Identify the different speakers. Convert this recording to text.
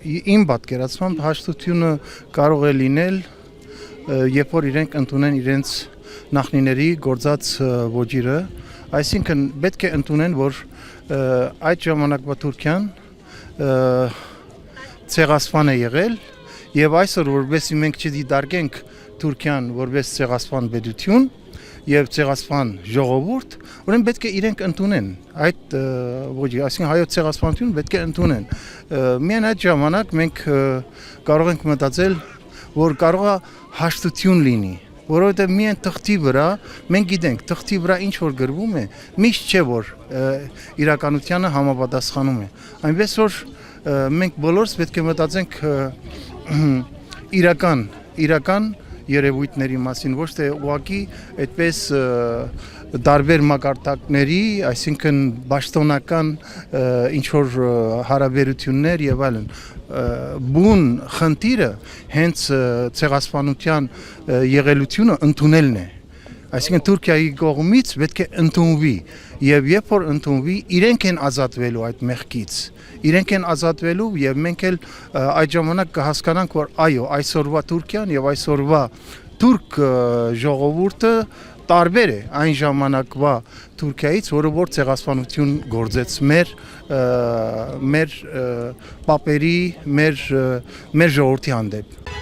Speaker 1: իմ պատկերացմամբ հաշտությունը կարող է լինել, երբ որ իրենք ընդունեն իրենց նախնիների գործած ոճիրը, այսինքն պետք է ընդունեն, որ այդ ժամանակվա Թուրքիան ցեղասպան է եղել եւ այսօր որովհետեւ մենք չդիտարկենք Թուրքիան որպես ցեղասպան պետություն եւ ցեղասպան ժողովուրդ, ուրեմն պետք է իրենք ընդունեն այդ ոճի, այսինքն հայոց ցեղասպանությունը պետք է ընդունեն։ Միայն այդ ժամանակ մենք կարող ենք մտածել, որ կարող է հաշտություն լինի, որովհետեւ միայն թղթի վրա մենք գիտենք, թղթի վրա ինչ որ գրվում է, միշտ չէ որ իրականությանը համապատասխանում է։ Այնպես որ մենք բոլորս պետք է մտածենք իրական երևույթների մասին, ոչ թե ուղղակի այդպես տարբեր մակարդակների, այսինքն պաշտոնական ինչ որ հարաբերություններ եւ այլն։ Բուն խնդիրը հենց ցեղասպանության եղելությունը ընդունելն է։ Այսինքն Թուրքիայի կողմից պետք է ընդունվի եւ երբ որ ընդունվի, իրենք են ազատվելու այդ մեղքից։ Իրենք են ազատվելու եւ մենք էլ այդ ժամանակ կհասկանանք, որ այո, այսօրվա Թուրքիան եւ այսօրվա թուրք ժողովուրդը տարբեր է այն ժամանակվա Թուրքիայից, որը որ ցեղասպանություն գործեց մեր պապերի, մեր ժողովրդի հանդեպ։